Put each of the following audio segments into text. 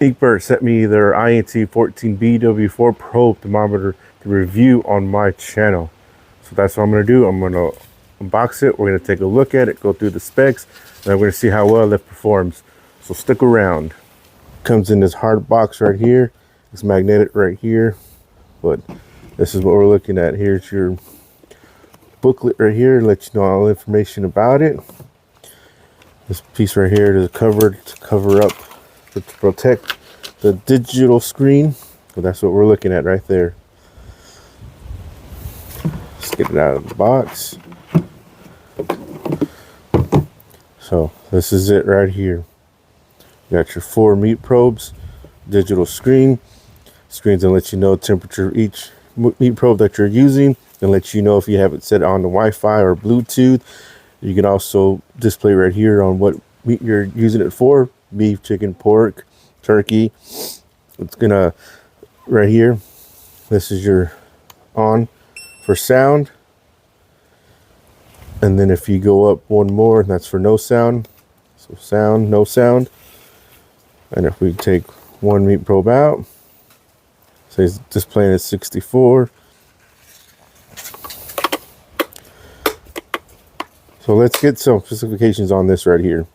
INKBIRD sent me their INT-14-BW4 probe thermometer to review on my channel. So that's what I'm going to do. I'm going to unbox it. We're going to take a look at it, go through the specs, and I'm going to see how well it performs. So stick around. Comes in this hard box right here. It's magnetic right here. But this is what we're looking at. Here's your booklet right here. Let you know all the information about it. This piece right here is covered to cover up, to protect the digital screen. So that's what we're looking at right there. Let's get it out of the box. So this is it right here. You got your 4 meat probes, digital screen. Screen's gonna let you know temperature of each meat probe that you're using, and let you know if you have it set on the Wi-Fi or Bluetooth. You can also display right here on what meat you're using it for: beef, chicken, pork, turkey. It's gonna, right here, this is your on for sound. And then if you go up one more, that's for no sound. So sound, no sound. And if we take one meat probe out, say it's displaying at 64. So let's get some specifications on this right here.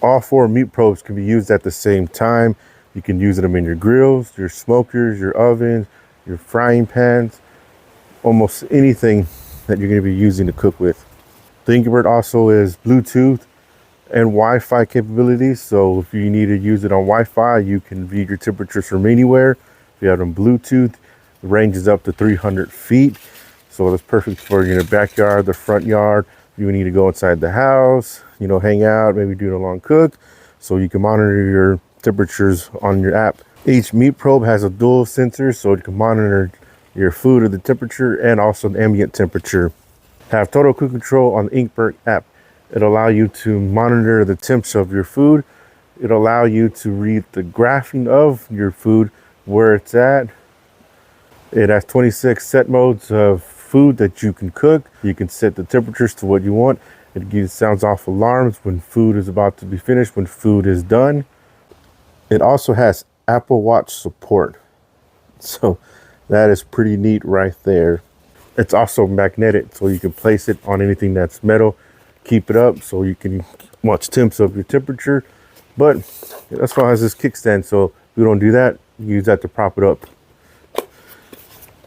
All 4 meat probes can be used at the same time. You can use them in your grills, your smokers, your ovens, your frying pans, almost anything that you're going to be using to cook with. The INKBIRD also is Bluetooth and Wi-Fi capabilities. So if you need to use it on Wi-Fi, you can read your temperatures from anywhere. If you have it on Bluetooth, the range is up to 300 feet. So that's perfect for your backyard, the front yard. You need to go inside the house, you know, hang out, maybe do a long cook. So you can monitor your temperatures on your app. Each meat probe has a dual sensor, so you can monitor your food at the temperature and also the ambient temperature. Have total cook control on the INKBIRD app. It'll allow you to monitor the temps of your food. It'll allow you to read the graphing of your food, where it's at. It has 26 set modes of food that you can cook. You can set the temperatures to what you want. It sounds off alarms when food is about to be finished, when food is done. It also has Apple Watch support. So that is pretty neat right there. It's also magnetic, so you can place it on anything that's metal, keep it up so you can watch temps of your temperature. But it also has this kickstand, so if you don't do that, you use that to prop it up.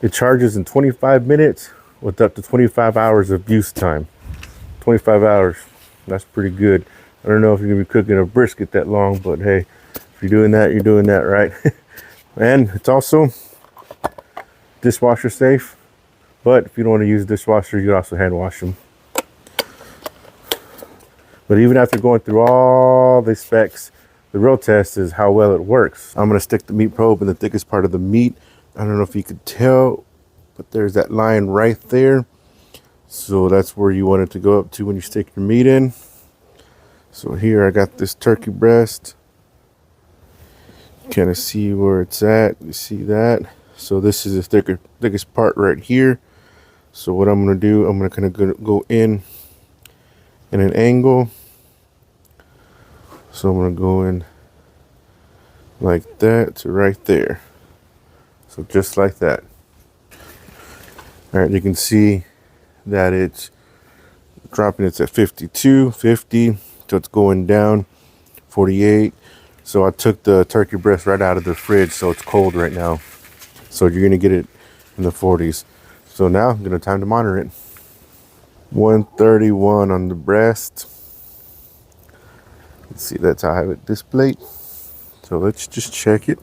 It charges in 25 minutes with up to 25 hours of use time. 25 hours, that's pretty good. I don't know if you're gonna be cooking a brisket that long, but hey, if you're doing that, you're doing that, right? And it's also dishwasher safe, but if you don't want to use a dishwasher, you can also hand wash them. But even after going through all the specs, the real test is how well it works. I'm gonna stick the meat probe in the thickest part of the meat. I don't know if you could tell, but there's that line right there. So that's where you want it to go up to when you stick your meat in. So here I got this turkey breast. Kind of see where it's at. You see that? So this is the thickest part right here. So what I'm gonna do, I'm gonna kind of go in an angle. So I'm gonna go in like that to right there. So just like that. All right, you can see that it's dropping. It's at 52, 50, so it's going down, 48. So I took the turkey breast right out of the fridge, so it's cold right now. So you're gonna get it in the 40s. So now I'm gonna time to monitor it. 131 on the breast. Let's see, that's how I have it displayed. So let's just check it.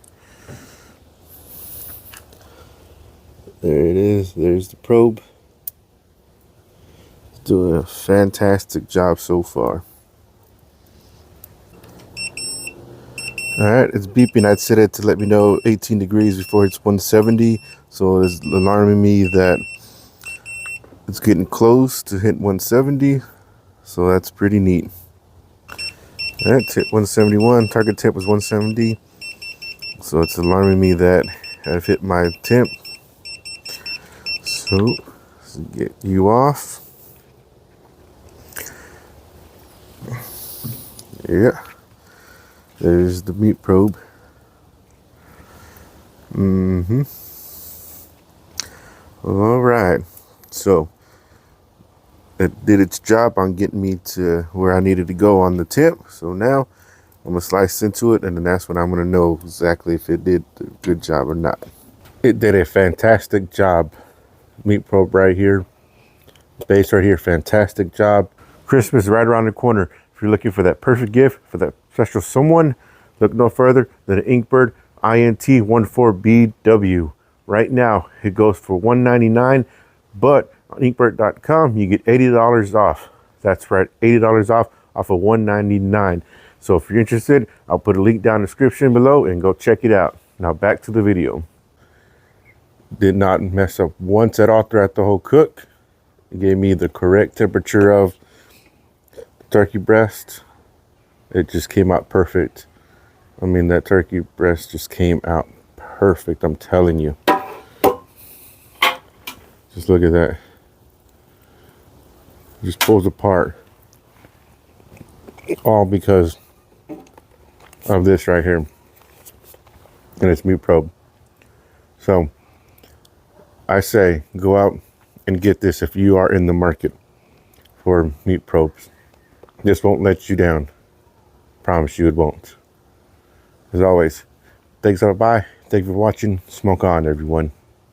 There it is. There's the probe. It's doing a fantastic job so far. All right, it's beeping. I'd set it to let me know 18 degrees before it's 170. So it's alarming me that it's getting close to hit 170. So that's pretty neat. All right, hit 171. Target temp was 170. So it's alarming me that I've hit my temp. So let's get you off. Yeah, there's the meat probe. All right. So it did its job on getting me to where I needed to go on the temp. So now I'm gonna slice into it, and then that's when I'm gonna know exactly if it did a good job or not. It did a fantastic job. Meat probe right here. Base right here, fantastic job. Christmas is right around the corner. If you're looking for that perfect gift for that special someone, look no further than an INKBIRD INT-14-BW. Right now, it goes for $199, but on inkbird.com, you get $80 off. That's right, $80 off of $199. So if you're interested, I'll put a link down in the description below and go check it out. Now back to the video. Did not mess up once at all throughout the whole cook. It gave me the correct temperature of the turkey breast. It just came out perfect. I mean, that turkey breast just came out perfect, I'm telling you. Just look at that. It just pulls apart. All because of this right here. And it's meat probe. So I say go out and get this if you are in the market for meat probes. This won't let you down. Promise you it won't. As always, thanks for bye. Thank you for watching. Smoke on, everyone.